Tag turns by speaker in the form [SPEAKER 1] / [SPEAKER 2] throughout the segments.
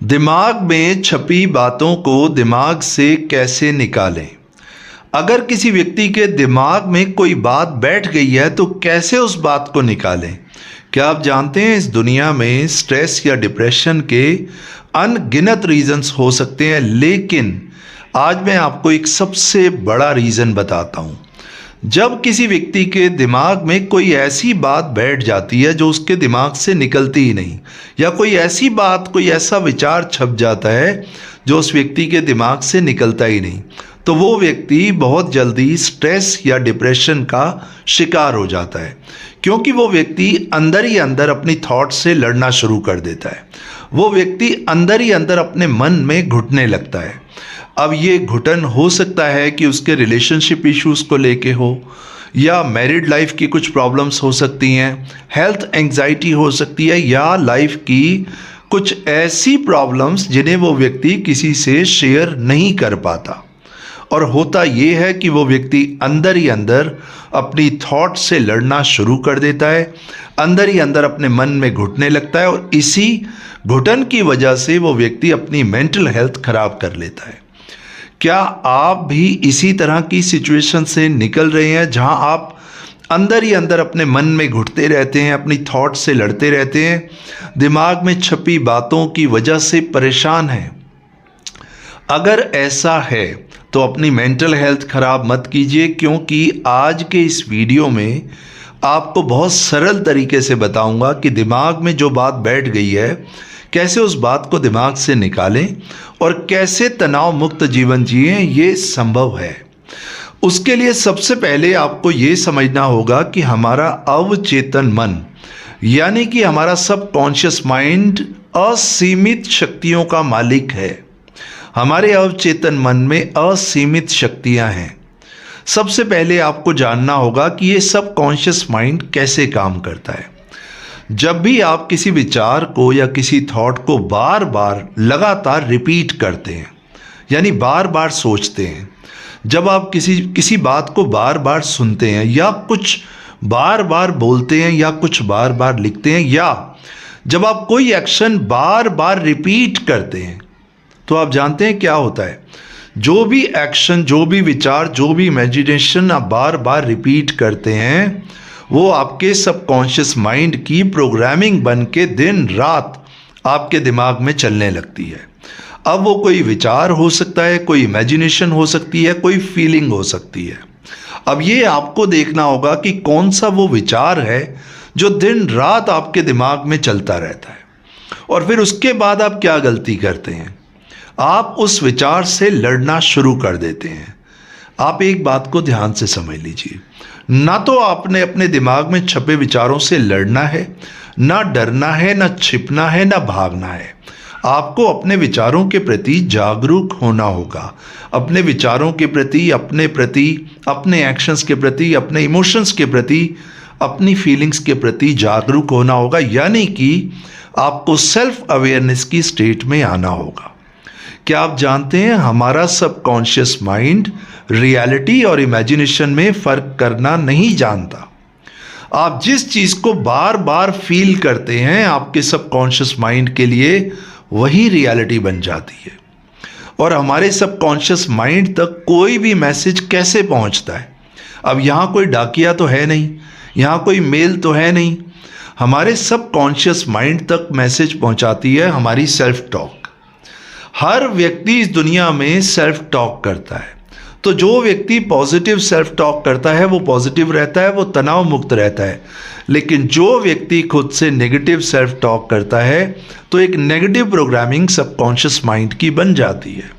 [SPEAKER 1] दिमाग में छपी बातों को दिमाग से कैसे निकालें। अगर किसी व्यक्ति के दिमाग में कोई बात बैठ गई है तो कैसे उस बात को निकालें। क्या आप जानते हैं इस दुनिया में स्ट्रेस या डिप्रेशन के अनगिनत रीजंस हो सकते हैं, लेकिन आज मैं आपको एक सबसे बड़ा रीज़न बताता हूँ। जब किसी व्यक्ति के दिमाग में कोई ऐसी बात बैठ जाती है जो उसके दिमाग से निकलती ही नहीं, या कोई ऐसी बात, कोई ऐसा विचार छप जाता है जो उस व्यक्ति के दिमाग से निकलता ही नहीं, तो वो व्यक्ति बहुत जल्दी स्ट्रेस या डिप्रेशन का शिकार हो जाता है, क्योंकि वो व्यक्ति अंदर ही अंदर अपनी थॉट से लड़ना शुरू कर देता है। वो व्यक्ति अंदर ही अंदर अपने मन में घुटने लगता है। अब ये घुटन हो सकता है कि उसके रिलेशनशिप इश्यूज़ को लेके हो, या मैरिड लाइफ की कुछ प्रॉब्लम्स हो सकती हैं, हेल्थ एंग्जाइटी हो सकती है, या लाइफ की कुछ ऐसी प्रॉब्लम्स जिन्हें वो व्यक्ति किसी से शेयर नहीं कर पाता। और होता ये है कि वो व्यक्ति अंदर ही अंदर अपनी थॉट से लड़ना शुरू कर देता है, अंदर ही अंदर अपने मन में घुटने लगता है, और इसी घुटन की वजह से वो व्यक्ति अपनी मेंटल हेल्थ खराब कर लेता है। क्या आप भी इसी तरह की सिचुएशन से निकल रहे हैं जहां आप अंदर ही अंदर अपने मन में घुटते रहते हैं, अपनी थॉट से लड़ते रहते हैं, दिमाग में छपी बातों की वजह से परेशान हैं? अगर ऐसा है तो अपनी मेंटल हेल्थ खराब मत कीजिए, क्योंकि आज के इस वीडियो में आपको बहुत सरल तरीके से बताऊंगा कि दिमाग में जो बात बैठ गई है कैसे उस बात को दिमाग से निकालें और कैसे तनाव मुक्त जीवन जिएं। ये संभव है। उसके लिए सबसे पहले आपको ये समझना होगा कि हमारा अवचेतन मन, यानी कि हमारा सबकॉन्शियस माइंड असीमित शक्तियों का मालिक है। हमारे अवचेतन मन में असीमित शक्तियां हैं। सबसे पहले आपको जानना होगा कि ये सबकॉन्शियस माइंड कैसे काम करता है। जब भी आप किसी विचार को या किसी थॉट को बार बार लगातार रिपीट करते हैं, यानी बार बार सोचते हैं, जब आप किसी बात को बार बार सुनते हैं, या कुछ बार बार बोलते हैं, या कुछ बार बार लिखते हैं, या जब आप कोई एक्शन बार बार रिपीट करते हैं, तो आप जानते हैं क्या होता है। जो भी एक्शन, जो भी विचार, जो भी इमेजिनेशन आप बार बार रिपीट करते हैं, वो आपके सबकॉन्शियस माइंड की प्रोग्रामिंग बन के दिन रात आपके दिमाग में चलने लगती है। अब वो कोई विचार हो सकता है, कोई इमेजिनेशन हो सकती है, कोई फीलिंग हो सकती है। अब ये आपको देखना होगा कि कौन सा वो विचार है जो दिन रात आपके दिमाग में चलता रहता है। और फिर उसके बाद आप क्या गलती करते हैं, आप उस विचार से लड़ना शुरू कर देते हैं। आप एक बात को ध्यान से समझ लीजिए, ना तो आपने अपने दिमाग में छपे विचारों से लड़ना है, ना डरना है, ना छिपना है, ना भागना है। आपको अपने विचारों के प्रति जागरूक होना होगा, अपने विचारों के प्रति, अपने एक्शंस के प्रति, अपने इमोशंस के प्रति, अपनी फीलिंग्स के प्रति जागरूक होना होगा, यानी कि आपको सेल्फ अवेयरनेस की स्टेट में आना होगा। क्या आप जानते हैं हमारा सबकॉन्शियस माइंड रियलिटी और इमेजिनेशन में फ़र्क करना नहीं जानता। आप जिस चीज़ को बार बार फील करते हैं, आपके सबकॉन्शियस माइंड के लिए वही रियलिटी बन जाती है। और हमारे सबकॉन्शियस माइंड तक कोई भी मैसेज कैसे पहुंचता है? अब यहाँ कोई डाकिया तो है नहीं, यहाँ कोई मेल तो है नहीं। हमारे सबकॉन्शियस माइंड तक मैसेज पहुंचाती है हमारी सेल्फ टॉक। हर व्यक्ति इस दुनिया में सेल्फ टॉक करता है। तो जो व्यक्ति पॉजिटिव सेल्फ टॉक करता है वो पॉजिटिव रहता है, वो तनाव मुक्त रहता है। लेकिन जो व्यक्ति खुद से नेगेटिव सेल्फ टॉक करता है तो एक नेगेटिव प्रोग्रामिंग सबकॉन्शियस माइंड की बन जाती है,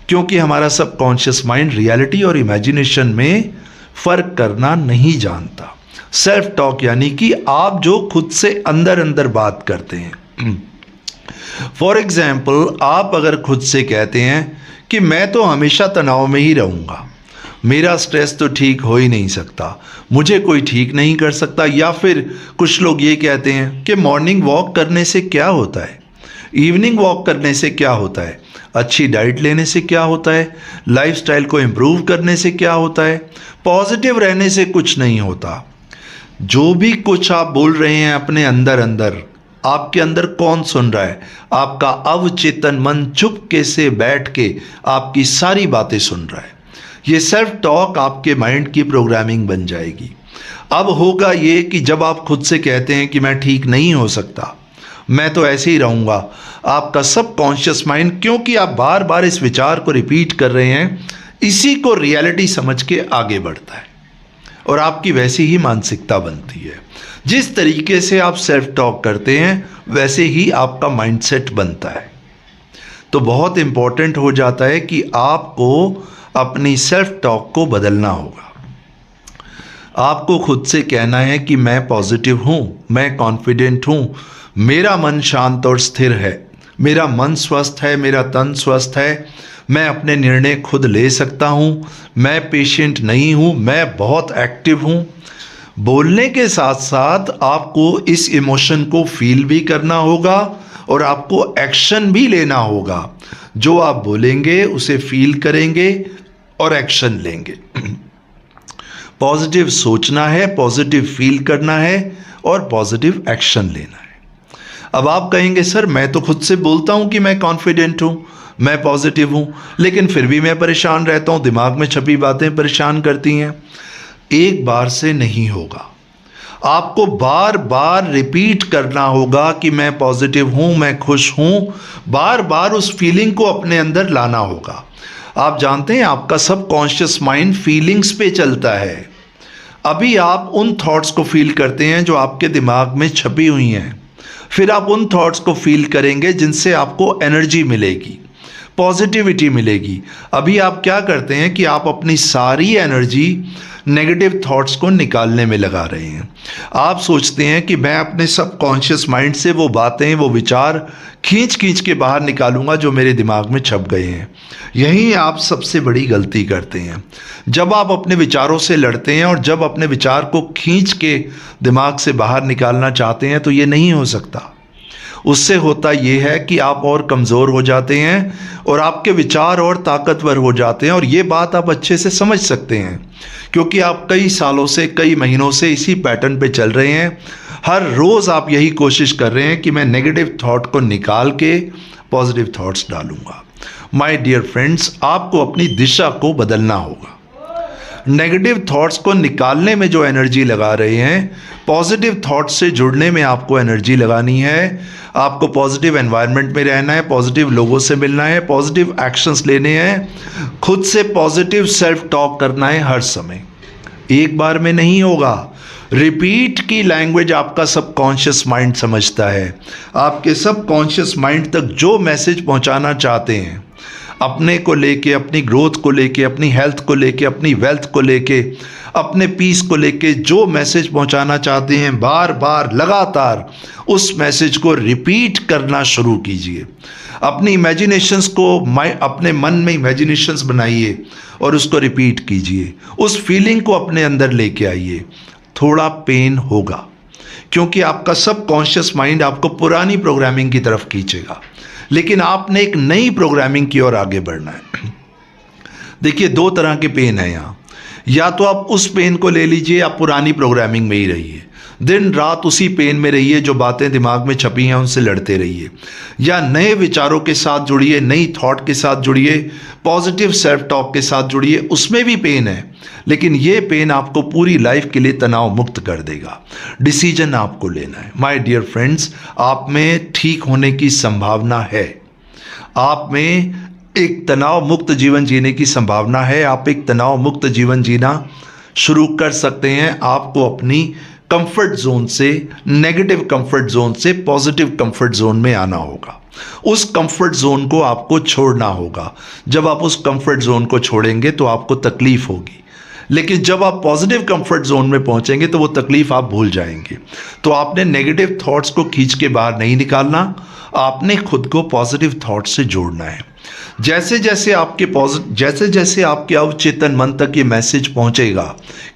[SPEAKER 1] क्योंकि हमारा सबकॉन्शियस माइंड रियलिटी और इमेजिनेशन में फ़र्क करना नहीं जानता। सेल्फ टॉक यानी कि आप जो खुद से अंदर अंदर बात करते हैं। फॉर एग्जाम्पल, आप अगर खुद से कहते हैं कि मैं तो हमेशा तनाव में ही रहूँगा, मेरा स्ट्रेस तो ठीक हो ही नहीं सकता, मुझे कोई ठीक नहीं कर सकता, या फिर कुछ लोग ये कहते हैं कि मॉर्निंग वॉक करने से क्या होता है, इवनिंग वॉक करने से क्या होता है, अच्छी डाइट लेने से क्या होता है, लाइफस्टाइल को इम्प्रूव करने से क्या होता है, पॉजिटिव रहने से कुछ नहीं होता। जो भी कुछ आप बोल रहे हैं अपने अंदर अंदर, आपके अंदर कौन सुन रहा है? आपका अवचेतन मन चुपके से बैठ के आपकी सारी बातें सुन रहा है। ये सेल्फ टॉक आपके माइंड की प्रोग्रामिंग बन जाएगी। अब होगा ये कि जब आप खुद से कहते हैं कि मैं ठीक नहीं हो सकता, मैं तो ऐसे ही रहूँगा, आपका सबकॉन्शियस माइंड, क्योंकि आप बार बार इस विचार को रिपीट कर रहे हैं, इसी को रियलिटी समझ के आगे बढ़ता है और आपकी वैसी ही मानसिकता बनती है। जिस तरीके से आप सेल्फ टॉक करते हैं वैसे ही आपका माइंडसेट बनता है। तो बहुत इंपॉर्टेंट हो जाता है कि आपको अपनी सेल्फ टॉक को बदलना होगा। आपको खुद से कहना है कि मैं पॉजिटिव हूँ, मैं कॉन्फिडेंट हूँ, मेरा मन शांत और स्थिर है, मेरा मन स्वस्थ है, मेरा तन स्वस्थ है, मैं अपने निर्णय खुद ले सकता हूँ, मैं पेशेंट नहीं हूँ, मैं बहुत एक्टिव हूँ। बोलने के साथ साथ आपको इस इमोशन को फील भी करना होगा और आपको एक्शन भी लेना होगा। जो आप बोलेंगे उसे फील करेंगे और एक्शन लेंगे। पॉजिटिव सोचना है, पॉजिटिव फील करना है और पॉजिटिव एक्शन लेना है। अब आप कहेंगे सर मैं तो खुद से बोलता हूं कि मैं कॉन्फिडेंट हूं, मैं पॉजिटिव हूं, लेकिन फिर भी मैं परेशान रहता हूं, दिमाग में छपी बातें परेशान करती हैं। एक बार से नहीं होगा, आपको बार बार रिपीट करना होगा कि मैं पॉजिटिव हूं, मैं खुश हूं। बार बार उस फीलिंग को अपने अंदर लाना होगा। आप जानते हैं आपका सबकॉन्शियस माइंड फीलिंग्स पे चलता है। अभी आप उन थॉट्स को फील करते हैं जो आपके दिमाग में छपी हुई हैं, फिर आप उन थॉट्स को फील करेंगे जिनसे आपको एनर्जी मिलेगी, पॉजिटिविटी मिलेगी। अभी आप क्या करते हैं कि आप अपनी सारी एनर्जी नेगेटिव थॉट्स को निकालने में लगा रहे हैं। आप सोचते हैं कि मैं अपने सबकॉन्शियस माइंड से वो बातें, वो विचार खींच खींच के बाहर निकालूंगा जो मेरे दिमाग में छप गए हैं। यही आप सबसे बड़ी गलती करते हैं। जब आप अपने विचारों से लड़ते हैं और जब अपने विचार को खींच के दिमाग से बाहर निकालना चाहते हैं तो ये नहीं हो सकता। उससे होता यह है कि आप और कमज़ोर हो जाते हैं और आपके विचार और ताकतवर हो जाते हैं। और ये बात आप अच्छे से समझ सकते हैं क्योंकि आप कई सालों से, कई महीनों से इसी पैटर्न पे चल रहे हैं। हर रोज़ आप यही कोशिश कर रहे हैं कि मैं नेगेटिव थॉट को निकाल के पॉजिटिव थॉट्स डालूंगा। माय डियर फ्रेंड्स, आपको अपनी दिशा को बदलना होगा। नेगेटिव थॉट्स को निकालने में जो एनर्जी लगा रहे हैं, पॉजिटिव थॉट्स से जुड़ने में आपको एनर्जी लगानी है। आपको पॉजिटिव एनवायरनमेंट में रहना है, पॉजिटिव लोगों से मिलना है, पॉजिटिव एक्शंस लेने हैं, खुद से पॉजिटिव सेल्फ टॉक करना है हर समय। एक बार में नहीं होगा। रिपीट की लैंग्वेज आपका सबकॉन्शियस माइंड समझता है। आपके सबकॉन्शियस माइंड तक जो मैसेज पहुंचाना चाहते हैं, अपने को लेके, अपनी ग्रोथ को लेके, अपनी हेल्थ को लेके, अपनी वेल्थ को लेके, अपने पीस को लेके जो मैसेज पहुंचाना चाहते हैं, बार बार लगातार उस मैसेज को रिपीट करना शुरू कीजिए। अपनी इमेजिनेशंस को, अपने मन में इमेजिनेशंस बनाइए और उसको रिपीट कीजिए। उस फीलिंग को अपने अंदर लेके आइए। थोड़ा पेन होगा क्योंकि आपका सबकॉन्शियस माइंड आपको पुरानी प्रोग्रामिंग की तरफ खींचेगा, लेकिन आपने एक नई प्रोग्रामिंग की ओर आगे बढ़ना है। देखिए, दो तरह के पेन है यहाँ। या तो आप उस पेन को ले लीजिए, आप पुरानी प्रोग्रामिंग में ही रहिए, दिन रात उसी पेन में रहिए, जो बातें दिमाग में छपी हैं उनसे लड़ते रहिए। या नए विचारों के साथ जुड़िए, नई थॉट के साथ जुड़िए, पॉजिटिव सेल्फ टॉक के साथ जुड़िए। उसमें भी पेन है, लेकिन ये पेन आपको पूरी लाइफ के लिए तनाव मुक्त कर देगा। डिसीजन आपको लेना है। माय डियर फ्रेंड्स, आप में ठीक होने की संभावना है। आप में एक तनाव मुक्त जीवन जीने की संभावना है। आप एक तनाव मुक्त जीवन जीना शुरू कर सकते हैं। आपको अपनी कंफर्ट जोन से, नेगेटिव कंफर्ट जोन से पॉजिटिव कंफर्ट जोन में आना होगा। उस कंफर्ट जोन को आपको छोड़ना होगा। जब आप उस कंफर्ट जोन को छोड़ेंगे तो आपको तकलीफ होगी, लेकिन जब आप पॉजिटिव कंफर्ट जोन में पहुंचेंगे तो वो तकलीफ आप भूल जाएंगे। तो आपने नेगेटिव थॉट्स को खींच के बाहर नहीं निकालना, आपने खुद को पॉजिटिव थॉट्स से जोड़ना है। जैसे जैसे आपके अवचेतन मन तक ये मैसेज पहुंचेगा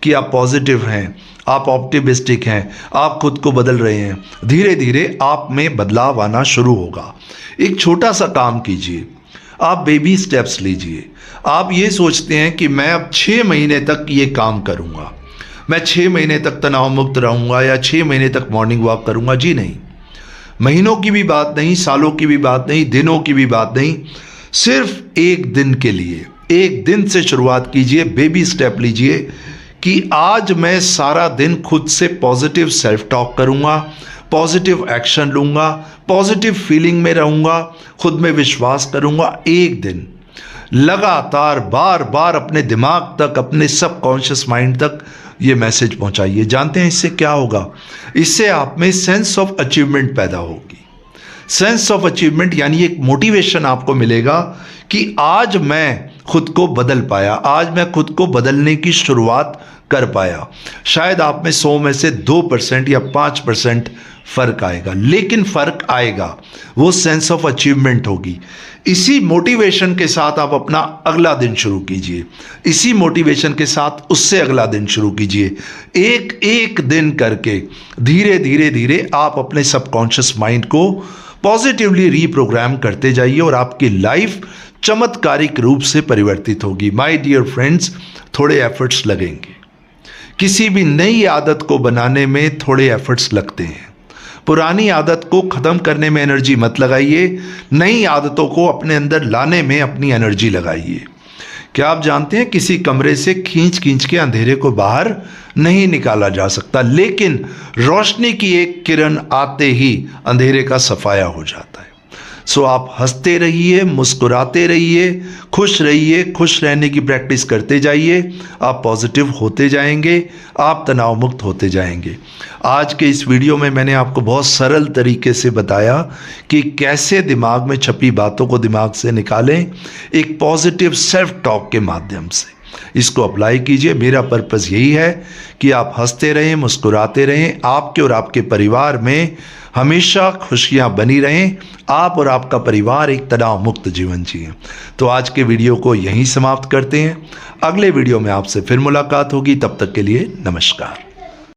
[SPEAKER 1] कि आप पॉजिटिव हैं, आप ऑप्टिमिस्टिक हैं, आप खुद को बदल रहे हैं, धीरे धीरे आप में बदलाव आना शुरू होगा। एक छोटा सा काम कीजिए, आप बेबी स्टेप्स लीजिए। आप ये सोचते हैं कि मैं अब 6 महीने तक ये काम करूँगा, मैं 6 महीने तक तनाव मुक्त रहूँगा या 6 महीने तक मॉर्निंग वॉक करूँगा। जी नहीं, महीनों की भी बात नहीं, सालों की भी बात नहीं, दिनों की भी बात नहीं, सिर्फ एक दिन के लिए, एक दिन से शुरुआत कीजिए, बेबी स्टेप लीजिए कि आज मैं सारा दिन खुद से पॉजिटिव सेल्फ टॉक करूँगा, पॉजिटिव एक्शन लूँगा, पॉजिटिव फीलिंग में रहूँगा, खुद में विश्वास करूँगा। एक दिन लगातार बार बार अपने दिमाग तक, अपने सबकॉन्शियस माइंड तक ये मैसेज पहुंचाइए। जानते हैं इससे क्या होगा? इससे आप में सेंस ऑफ अचीवमेंट पैदा होगी। सेंस ऑफ अचीवमेंट यानी एक मोटिवेशन आपको मिलेगा कि आज मैं खुद को बदल पाया, आज मैं खुद को बदलने की शुरुआत कर पाया। शायद आप में 100 में से 2% या 5% फर्क आएगा, लेकिन फर्क आएगा, वो सेंस ऑफ अचीवमेंट होगी। इसी मोटिवेशन के साथ आप अपना अगला दिन शुरू कीजिए, इसी मोटिवेशन के साथ उससे अगला दिन शुरू कीजिए। एक एक दिन करके धीरे धीरे धीरे आप अपने सबकॉन्शियस माइंड को पॉजिटिवली रीप्रोग्राम करते जाइए और आपकी लाइफ चमत्कारिक रूप से परिवर्तित होगी। माय डियर फ्रेंड्स, थोड़े एफर्ट्स लगेंगे। किसी भी नई आदत को बनाने में थोड़े एफर्ट्स लगते हैं। पुरानी आदत को ख़त्म करने में एनर्जी मत लगाइए, नई आदतों को अपने अंदर लाने में अपनी एनर्जी लगाइए। क्या आप जानते हैं किसी कमरे से खींच खींच के अंधेरे को बाहर नहीं निकाला जा सकता, लेकिन रोशनी की एक किरण आते ही अंधेरे का सफाया हो जाता है। सो आप हंसते रहिए, मुस्कुराते रहिए, खुश रहिए, खुश रहने की प्रैक्टिस करते जाइए। आप पॉजिटिव होते जाएंगे, आप तनाव मुक्त होते जाएंगे। आज के इस वीडियो में मैंने आपको बहुत सरल तरीके से बताया कि कैसे दिमाग में छपी बातों को दिमाग से निकालें, एक पॉजिटिव सेल्फ टॉक के माध्यम से। इसको अप्लाई कीजिए। मेरा पर्पस यही है कि आप हंसते रहें, मुस्कुराते रहें, आपके और आपके परिवार में हमेशा खुशियां बनी रहें, आप और आपका परिवार एक तनाव मुक्त जीवन जिए। तो आज के वीडियो को यहीं समाप्त करते हैं। अगले वीडियो में आपसे फिर मुलाकात होगी। तब तक के लिए नमस्कार।